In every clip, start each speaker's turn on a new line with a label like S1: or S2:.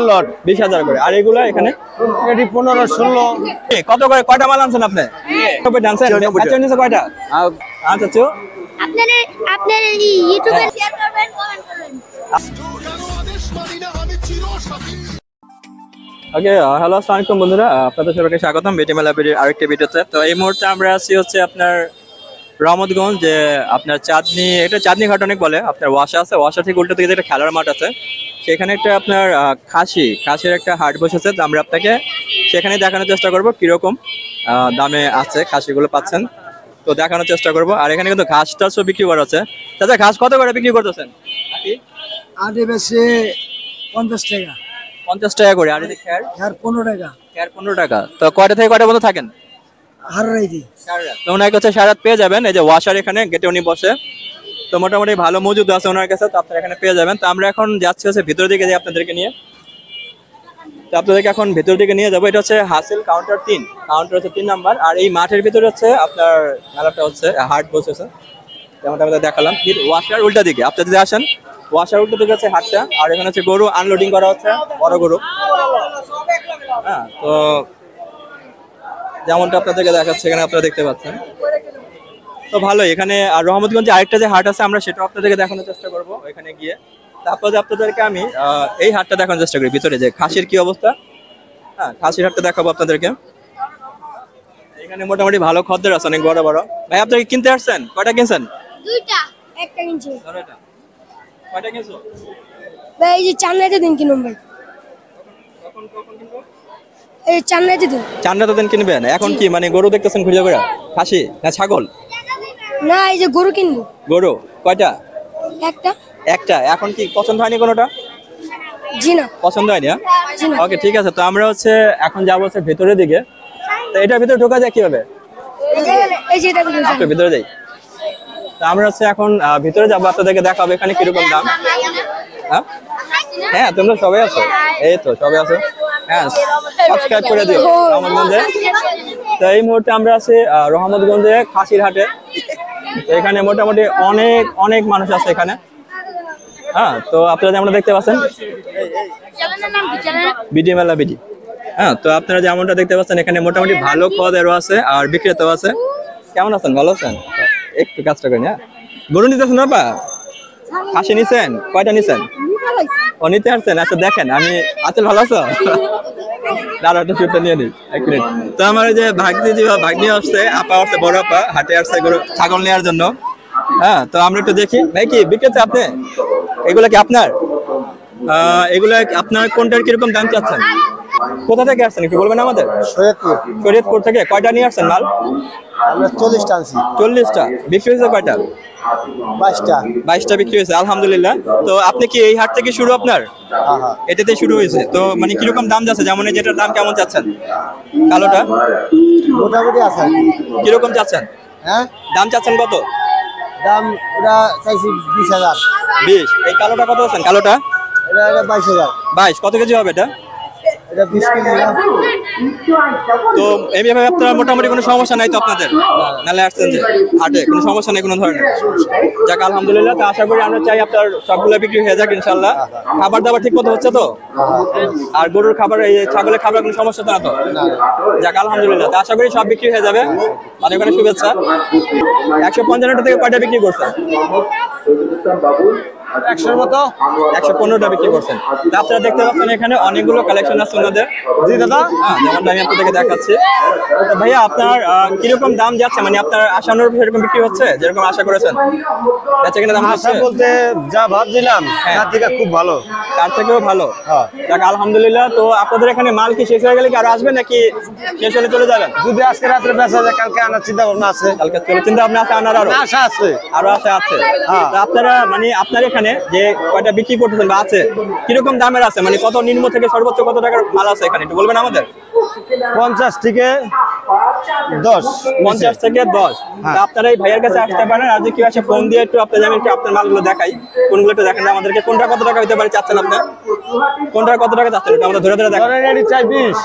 S1: লট
S2: 20,000 করে। আর এগুলা এখানে
S1: এটি 15 16
S2: কত করে কয়টা মাল আনছেন আপনি? কবে জানছেন আচ্ছা নিছে কয়টা? আচ্ছা চো
S3: আপনারা ইউটিউবে শেয়ার করবেন, কমেন্ট করবেন।
S2: ওকে, হ্যালো আসসালামু আলাইকুম বন্ধুরা, আপনাদের সবাইকে স্বাগতম বিটি মেলা ভিডিওর আরেকটি ভিডিওতে। তো এই মুহূর্তে আমরা আছি হচ্ছে আপনার রহমতগঞ্জ, যে আপনার চাঁদনি, এটা চাঁদনি ঘাট অনেক বলে, আপনার ওয়াসা আছে, ওয়াসা থেকে উল্টো দিকে একটা খেলার মাঠ আছে, সেখানে একটা আপনার খাসির একটা হাট বসেছে। তো আমরা আপনাকে সেখানে দেখানোর চেষ্টা করব কীরকম দামে আছে খাসিগুলো পাচ্ছেন, তো দেখানোর চেষ্টা করব। আর এখানে কিন্তু ঘাস টাসও বিক্রি করা আছে। দাদা ঘাস কত করে বিক্রি করতেছেন?
S1: আটে বেশি 50 টাকা
S2: 50 টাকা করে। আর খ্যার
S1: 15 টাকা
S2: 15 টাকা। তো কয়টা থেকে কয়টা পর্যন্ত থাকেন?
S1: হারাইদি
S2: তো ওনার কাছে সারাত পেয়ে যাবেন, এই যে ওয়াশার এখানে গেটে উনি বসে, তো মোটামুটি ভালো মজুদ আছে ওনার কাছে, তো আপনারা এখানে পেয়ে যাবেন। তো আমরা এখন যাচ্ছি হচ্ছে ভিতরের দিকে, যে আপনাদেরকে নিয়ে, তো আপনাদেরকে এখন ভিতরের দিকে নিয়ে যাবো। এটা হচ্ছে হাসিল কাউন্টার 3, কাউন্টার হচ্ছে 3 নাম্বার। আর এই মাঠের ভিতরে হচ্ছে আপনার মেলাটা হচ্ছে হাট বসেছে, যেমনটা আমাদের দেখালাম। ওয়াশার উল্টা দিকে আপনি যদি আসেন, ওয়াশার উল্টা দিকে হচ্ছে হাটটা। আর এখানে হচ্ছে গরু আনলোডিং করা হচ্ছে, বড় গরু। হ্যাঁ, তো যেমনটা আপনাদেরকে দেখাচ্ছে এখানে আপনারা দেখতে পাচ্ছেন, তো ভালো এখানে। আর রহমতগঞ্জে আরেকটা যে হাট আছে, আমরা সেটাও আপনাদেরকে দেখানোর চেষ্টা করবো এখানে গিয়ে। তারপরে আপনাদেরকে আমি এই হাটটা দেখানোর চেষ্টা করি ভিতরে, যে খাসির কি অবস্থা। হ্যাঁ, খাসির হাটটা দেখাবো আপনাদেরকে। এখানে মোটামুটি ভালো খদ্দের আছে, অনেক বড় বড়। ভাই আপনাকে কিনতে আসছেন? কয়টা কিনছেন?
S3: দুইটা, একটা কিনছি।
S2: কয়টা কিনছো
S3: ভাই? এই যে চান্নাইতে দিন কিনুন ভাই।
S2: কখন কিনবো?
S3: এই চান্নাইতে দিন।
S2: চান্নাতে দিন কিনবেন? এখন কি মানে গরু দেখতেছেন খুঁজে করে? খাসি না ছাগল?
S3: না, এই যে গরু কিনবো।
S2: গরু কয়টা?
S3: একটা।
S2: এখন কি পছন্দ হয়নি কোনোটা?
S3: জি না,
S2: পছন্দ হয়নি। হ্যাঁ,
S3: জি না।
S2: ওকে ঠিক আছে। তো আমরা হচ্ছে এখন যাবো হচ্ছে ভেতরের দিকে। তো এটার ভিতরে ঢোকা যায় কিভাবে?
S3: এই যে এটা কিনুন।
S2: একটু ভিতরে যাই। তো আমরা হচ্ছে এখন ভিতরে যাবো, আপনাদেরকে দেখাবো এখানে কিরকম দাম। হ্যাঁ হ্যাঁ, তোমরা সবাই আছো? এই তো সবাই আছো। হ্যাঁ, সাবস্ক্রাইব করে দিও রহমতগঞ্জে। তো এই মুহূর্তে আমরা আছি রহমতগঞ্জে খাসির হাটে। তো এখানে মোটামুটি অনেক মানুষ আছে এখানে। হ্যাঁ, তো আপনারা যেমন দেখতে পাচ্ছেন, বিডি মেলা বিডি। হ্যাঁ, তো আপনারা যেমনটা দেখতে পাচ্ছেন এখানে মোটামুটি ভালো খদ্দেরও আছে আর বিক্রেতাও আছে। কেমন আছেন? ভালো আছেন? একটু কাজটা করেন। হ্যাঁ, গরু নিতেছেন না বা খাসি নিছেন? কয়টা নিছেন? ও নিতে আসছেন? আচ্ছা দেখেন, আমি আছেন, ভালো আছো? দাঁড়া একটা শুটটা নিয়ে নিই, 1 মিনিট। তো আমার যে ভাগ্নি আসছে, আপা আসছে, বড় আপা হাটে আসছে গরু ছাগল নেওয়ার জন্য। হ্যাঁ, তো আমরা একটু দেখি। ভাই কি বিক্রেতা আপনি? এগুলা কি আপনার? এগুলা আপনার কোনটার কিরকম দাম চাচ্ছেন? কোথা থেকে আসছেন একটু বলবেন আমাদের? শরীয়তপুর থেকে। কয়টা নিয়ে আসছেন মাল?
S1: আমরা 40টা আনছি।
S2: 40টা বিক্রি হয়েছে? কয়টা? 22টা বিক্রি হয়েছে, আলহামদুলিল্লাহ। তো আপনি কি এই হাট থেকে শুরু আপনার?
S1: হ্যাঁ,
S2: এটাতে শুরু হয়েছে। তো মানে কিরকম দাম যাচ্ছে? যেমন যেটার দাম কেমন চাচ্ছেন? কালোটা
S1: মোটামুটি আছে।
S2: কিরকম চাচ্ছেন?
S1: হ্যাঁ,
S2: দাম চাচ্ছেন কত?
S1: দাম ওটা চাইছি 20,000।
S2: 20। এই কালোটা কত আছেন? কালোটা
S1: এটা 22,000।
S2: 22। কত কেজি হবে এটা?
S1: এটা 20 কেজি।
S2: তো এইভাবে আপনার মোটামুটি কোনো সমস্যা নাই তো আপনাদের? মেলায় আসছেন যে হাটে, কোনো সমস্যা নেই কোনো ধরনের? যাক আলহামদুলিল্লাহ। তো আশা করি আমরা চাই আপনার সবগুলো বিক্রি হয়ে যাক ইনশাল্লাহ। খাবার দাবার ঠিক মতো হচ্ছে তো? আর গরুর খাবার, এই ছাগলের খাবার কোনো সমস্যা তো না তো? যাক আলহামদুলিল্লাহ। তো আশা করি সব বিক্রি হয়ে যাবে। অনেক অনেক শুভেচ্ছা। 155টা থেকে কয়টা বিক্রি করছেন?
S1: 100-র মতো।
S2: 115টা বিক্রি করছেন। তো আপনারা দেখতে পাচ্ছেন এখানে অনেকগুলো কালেকশন আছে ওনাদের।
S1: জি দাদা।
S2: হ্যাঁ, যেমনটা আমি আপনাদেরকে দেখাচ্ছি। তো ভাইয়া আপনার কিরকম দাম যাচ্ছে? মানে আপনার আশানুরূপ সেরকম বিক্রি হচ্ছে যেরকম আশা করেছেন? বেচা কিনা দাম হচ্ছে?
S1: আশা বলতে যা ভাবছিলাম তার থেকে খুব ভালো।
S2: তার থেকেও ভালো?
S1: হ্যাঁ।
S2: যাক আলহামদুলিল্লাহ। তো আপনাদের এখানে মাল কি শেষ হয়ে গেলে কি আরো আসবেন নাকি শেষ হলে চলে যাবেন?
S1: যদি আজকে রাত্রে বেচা যায়, কালকে আনার চিন্তা ভাবনা আছে।
S2: কালকে চলে চিন্তা ভাবনা আছে আনার? আরো
S1: আশা আছে।
S2: আরো আশা আছে?
S1: হ্যাঁ।
S2: তো আপনারা মানে আপনার এখানে যে কয়টা বিক্রি করতেছেন বা আছে, কিরকম দামের আছে? মানে কত নিম্ন থেকে সর্বোচ্চ কত টাকার মাল আছে এখানে একটু বলবেন আমাদের?
S1: 50 থেকে 10
S2: 50 থেকে 10।
S1: হ্যাঁ।
S2: তা আপনারা এই ভাইয়ের কাছে আসতে পারেন। আর যদি কেউ আসে ফোন দিয়ে একটু আপনাদের আমি একটু আপনার মালগুলো দেখাই, কোনগুলো একটু দেখেন আমাদেরকে, কোনটা কত টাকা হইতে পারে চাচ্ছেন আপনি, কোনটা কত টাকা চাচ্ছেন একটু আমরা ধরে ধরে দেখাই।
S1: ধরেন এটি চাই 20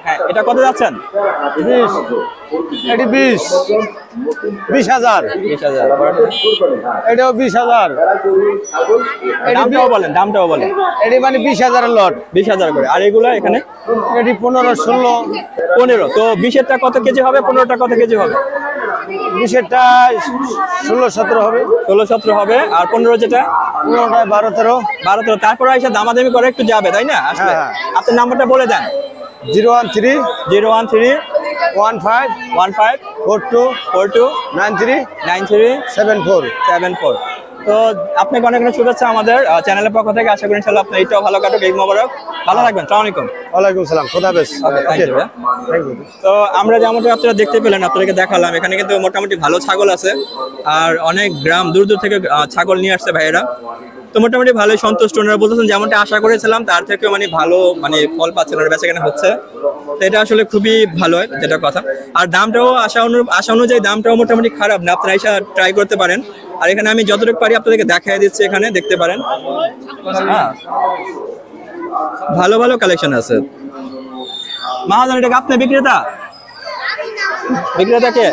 S2: হ্যাঁ, এটা কত যাচ্ছেন?
S1: 20 এটি 20,000
S2: 20,000।
S1: এটাও 20,000
S2: দামটাও বলেন, দামটাও বলেন।
S1: এটি মানে 20,000 এর লট
S2: 20,000 করে। আর এগুলো এখানে
S1: এটি 15 16
S2: 15। তো 20-এরটা কত কেজি হবে, 15টা কত কেজি হবে?
S1: 20-এরটা 16 17 হবে,
S2: 16-17 হবে। আর 15 যেটা
S1: 15টা 12 13
S2: 12-13। তারপরে এসে দামাদামি করে একটু যাবে, তাই না? আসলে
S1: হ্যাঁ।
S2: আপনার নাম্বারটা বলে দেন।
S1: 013
S2: 013
S1: 15
S2: 15
S1: 42
S2: 42
S1: 93
S2: 93
S1: 74
S2: 74। তো আপনাকে অনেক অনেক শুভেচ্ছা আমাদের চ্যানেলের পক্ষ থেকে। আশা করি ইনশাআল্লাহ আপনার এইটাও ভালো কাটুক, ঈদ মোবারক, ভালো থাকবেন। আসসালামু আলাইকুম।
S1: ওয়ালাইকুম সালাম, খোদা হাফেজ।
S2: Thank you, ভাইয়া।
S1: Thank you.
S2: তো আমরা যেমনটা আপনারা দেখতে পেলেন, আপনাদেরকে দেখালাম, এখানে কিন্তু মোটামুটি ভালো ছাগল আছে। আর অনেক গ্রাম দূর দূর থেকে ছাগল নিয়ে আসছে ভাইয়েরা। তো মোটামুটি ভালোই সন্তুষ্ট। ওনারা বলতেছেন যেমনটা আশা করেছিলাম তার থেকেও মানে ভালো মানে ফল পাচ্ছেন, ওরা বেচাকেনা হচ্ছে। তো এটা আসলে খুবই ভালো হয়, যেটা কথা। আর দামটাও আশা অনুযায়ী দামটাও মোটামুটি খারাপ না, আপনারা এসে ট্রাই করতে পারেন। আর এখানে আমি যতটুকু পারি আপনাদেরকে দেখাই দিচ্ছি, এখানে দেখতে পারেন। হ্যাঁ, ভালো ভালো কালেকশন আছে। মহাজন, এটা কি আপনি বিক্রেতা? বিক্রেতা কে?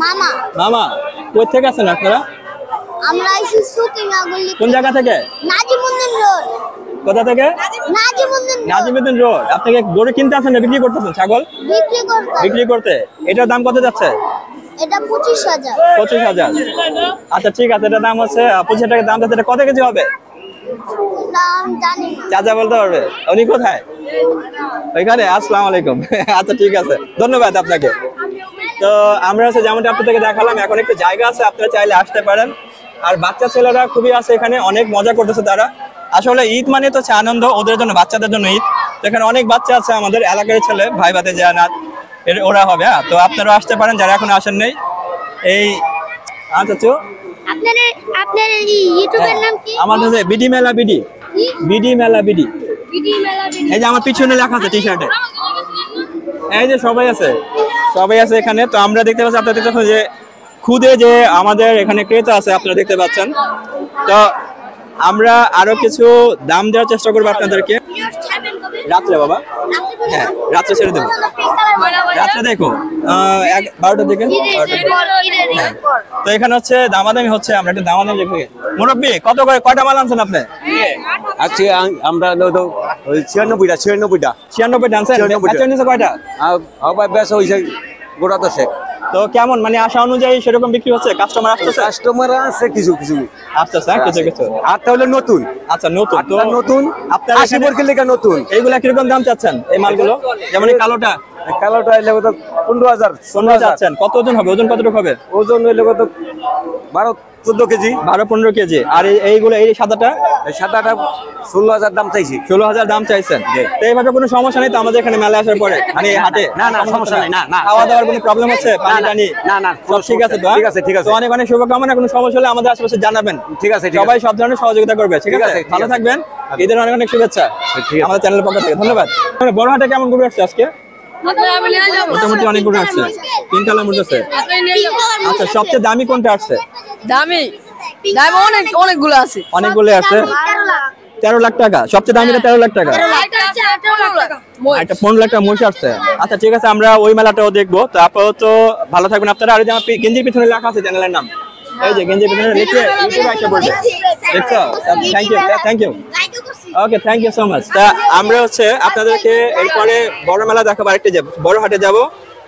S3: মামা
S2: মামা, কোথা থেকে আছেন আপনারা?
S3: আমরা এসে সুকিনা গলি
S2: কোন জায়গা থেকে?
S3: নাজিমুদ্দিন রোড
S2: কোথা থেকে?
S3: Nazimuddin road
S2: Nazimuddin road. আপনাকে গরু কিনতে আসেন না বিক্রি করতেছেন ছাগল?
S3: বিক্রি করতে
S2: বিক্রি করতে। এটার দাম কত যাচ্ছে?
S3: এটা 25,000
S2: 25,000। আচ্ছা ঠিক আছে, এটার দাম হচ্ছে 25,000 টাকা দাম যাচ্ছে। এটা কত কেজি হবে?
S3: দাম জানি না
S2: চাচা বলতে পারবে। উনি কোথায়? ওইখানে। আসসালামু আলাইকুম। আচ্ছা ঠিক আছে, ধন্যবাদ আপনাকে। তো আমরা হচ্ছে যেমনটা আপনাদেরকে দেখালাম, এখন একটু জায়গা আছে, আপনারা চাইলে আসতে পারেন। আর বাচ্চা ছেলেরা খুবই আছে এখানে, অনেক মজা করতেছে তারা। আসলে ঈদ মানে তো হচ্ছে আনন্দ, ওদের জন্য, বাচ্চাদের জন্য ঈদ। তো এখানে অনেক বাচ্চা আছে আমাদের এলাকার ছেলে, ভাই ভাতে যায় না ওরা হবে। হ্যাঁ, তো আপনারা আসতে পারেন যারা এখন আসেন নেই। এই আচ্ছা তো
S3: আপনার আপনার এই ইউটিউবের নাম কি?
S2: আমাদের যে বিডি মেলা, বিডি
S3: কি?
S2: বিডি মেলা, বিডি।
S3: বিডি মেলা বিডি।
S2: এই যে আমার পিছনে লেখা আছে টি শার্টে, এই যে সবাই আছে, সবাই আছে এখানে। তো আমরা দেখতে পাচ্ছি, আপনারা দেখতে পাচ্ছেন যে খুদে যে আমাদের এখানে ক্রেতা আছে, আপনারা দেখতে পাচ্ছেন। তো আমরা আরো কিছু দাম দেওয়ার চেষ্টা করবো আপনাদেরকে।
S3: ভিউয়ার্স ছাড়বেন কবে?
S2: রাত্রে বাবা, হ্যাঁ রাত্রে ছেড়ে দেবো। রাত্রে দেখো 12টার দিকে, 12টার দিকে। তো এখানে হচ্ছে দামাদামি হচ্ছে, আমরা একটা দামাদামি দেখি। মুরব্বী, কত করে কয়টা মাল আনছেন আপনি?
S1: আজকে আমরা তো 96টা
S2: 96 আনছেন।
S1: 96
S2: বাচ্চা নিচে কয়টা?
S1: আবার বেশ হইছে গোটা 10।
S2: তো কেমন মানে আশা অনুযায়ী সেরকম বিক্রি হচ্ছে? কাস্টমার আসতেছে?
S1: কাস্টমার আছে কিছু কিছু,
S2: আসতেছে, হ্যাঁ, কিছু কিছু।
S1: আটটা হলো নতুন,
S2: আচ্ছা নতুন তো
S1: আটটা নতুন,
S2: আপনার
S1: 80 বর্গের লেখা নতুন।
S2: এইগুলা কিরকম দাম চাচ্ছেন এই মালগুলো? যেমন এই কালোটা
S1: কালোটা হইলে কত 15,000
S2: 15 চাচ্ছেন। কত ওজন হবে? ওজন কতটুকু হবে?
S1: ওজন হইলে কত 12-14 কেজি।
S2: 12-15 কেজি। আর এইগুলো, এই সাদাটা
S1: এই সাদাটা 16,000 দাম চাইছি।
S2: 16,000 দাম চাইছেন। তো এইভাবে কোনো সমস্যা নেই তো আমাদের এখানে মেলা আসার পরে, মানে হাটে?
S1: না, না, সমস্যা নেই, না, না।
S2: খাওয়া দাওয়ার কোনো প্রবলেম হচ্ছে? পানি টানি
S1: না, না,
S2: সব ঠিক আছে তো?
S1: ঠিক আছে, ঠিক আছে।
S2: তো অনেক অনেক শুভকামনা। কোনো সমস্যা হলে আমাদের আশেপাশে জানাবেন।
S1: ঠিক আছে, ঠিক
S2: সবাই
S1: আছে।
S2: সব ধরনের সহযোগিতা করবে। ঠিক আছে,
S1: ঠিক
S2: ভালো
S1: আছে।
S2: থাকবেন। ঈদের অনেক অনেক শুভেচ্ছা
S1: ঠিক আছে।
S2: আমাদের চ্যানেলের পক্ষ থেকে। ধন্যবাদ। বড় হাটে কেমন গরু আসছে আজকে? মোটামুটি অনেক গরু আসছে। 3 কালার মধ্যে আছে। আচ্ছা, সবচেয়ে দামি কোনটা আসছে?
S4: দামি দামি অনেকগুলো আছে।
S2: অনেকগুলো আছে। 13 লাখ টাকা সবচেয়ে দামিটা, 13 লাখ টাকা। একটা 15 লাখ টাকা মহিষ আসছে। আচ্ছা ঠিক আছে, আমরা ওই মেলাটাও দেখবো। তো আপাতত ভালো থাকবেন আপনারা। আর এই যে আমার গেঞ্জির পিছনে লেখা আছে চ্যানেলের নাম, এই যে গেঞ্জির পিছনে লিখে ইউটিউবে আসতে বলবে। দেখছো? Thank you, thank you. Okay, thank you so much. তা আমরা হচ্ছে আপনাদেরকে এরপরে বড় মেলা দেখাবো, আরেকটা যাবো, বড় হাটে যাব।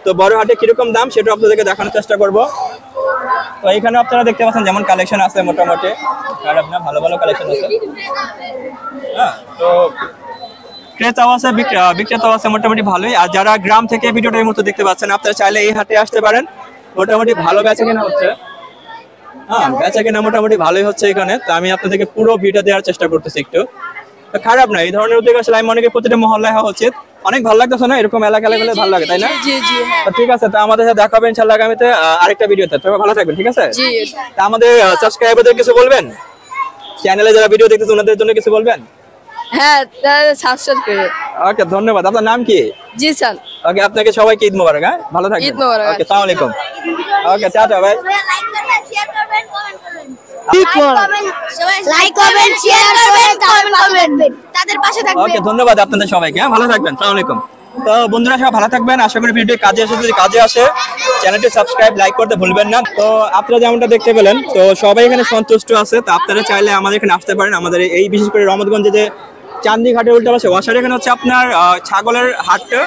S2: তো বড় হাটে কিরকম দাম সেটা আপনাদেরকে দেখানোর চেষ্টা করব। তো এখানে আপনারা দেখতে পাচ্ছেন যেমন কালেকশন আছে মোটামুটি, আর আপনার ভালো ভালো কালেকশন আছে। হ্যাঁ, তো ক্রেতাও আছে, বিক্রেতাও আছে মোটামুটি ভালোই। আর যারা গ্রাম থেকে ভিডিওটা এই মুহূর্তে দেখতে পাচ্ছেন, আপনারা চাইলে এই হাটে আসতে পারেন। মোটামুটি ভালো বেচা কেনা হচ্ছে। হ্যাঁ, বেচা কেনা মোটামুটি ভালোই হচ্ছে এখানে। তো আমি আপনাদেরকে পুরো ভিডিও দেওয়ার চেষ্টা করতেছি একটু। তো খারাপ না, এই ধরনের উদ্যোগ আসলে আমি মনে করি প্রতিটা মহল্লায় হওয়া উচিত। অনেক ভালো লাগতেছে না এরকম এলাকা গেলে? ভালো লাগে, তাই না?
S4: জি জি
S2: তো ঠিক আছে, তো আমাদের সাথে দেখা হবে ইনশাআল্লাহ আগামীতে আরেকটা ভিডিওতে। তবে ভালো থাকবেন, ঠিক আছে?
S4: জি।
S2: তা আমাদের সাবস্ক্রাইবারদের কিছু বলবেন? চ্যানেলে যারা ভিডিও দেখতেছে ওনাদের জন্য কিছু বলবেন?
S4: হ্যাঁ, সাবস্ক্রাইব করে।
S2: ওকে, ধন্যবাদ। আপনার নাম কি?
S4: জি স্যার।
S2: ওকে, আপনাকে সবাইকে ঈদ মোবারক। হ্যাঁ, ভালো থাকবেন।
S4: ঈদ মোবারক।
S2: ওকে, আসসালামু আলাইকুম। ওকে, টাটা ভাই।
S3: লাইক করবেন, শেয়ার করবেন, কমেন্ট করবেন। লাইক করবেন, শেয়ার করবেন, কমেন্ট করবেন। তাদের পাশে থাকবেন।
S2: ওকে, ধন্যবাদ আপনাদের সবাইকে। হ্যাঁ, ভালো থাকবেন। আসসালামু আলাইকুম। তো বন্ধুরা সবাই ভালো থাকবেন। আশা করি ভিডিও কাজে আসে, যদি কাজে আসে চ্যানেলটি সাবস্ক্রাইব, লাইক করতে ভুলবেন না। তো আপনারা যেমনটা দেখতে পেলেন, তো সবাই এখানে সন্তুষ্ট আছে। তো আপনারা চাইলে আমাদের এখানে আসতে পারেন। আমাদের এই বিশেষ করে রহমতগঞ্জে যে চান্দি ঘাটের উল্টা পাশে ওয়াসার, এখানে হচ্ছে আপনার ছাগলের হাটটা,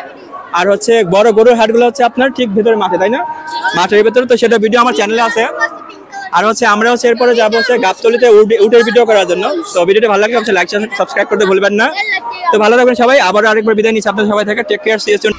S2: আর হচ্ছে বড় গরুর হাটগুলো হচ্ছে আপনার ঠিক ভিতরে মাঠে, তাই না? মাঠের ভিতরে। তো সেটা ভিডিও আমার চ্যানেলে আছে। আর হচ্ছে আমরা হচ্ছে এরপরে যাবো হচ্ছে গাবতলিতে উটের ভিডিও করার জন্য। তো ভিডিওটা ভালো লাগলে অবশ্যই লাইক সাবস্ক্রাইব করতে ভুলবেন না। তো ভালো থাকবেন সবাই। আবার আরেকবার বিদায় নিচ্ছি আপনাদের সবাই থেকে। Take care, see you soon.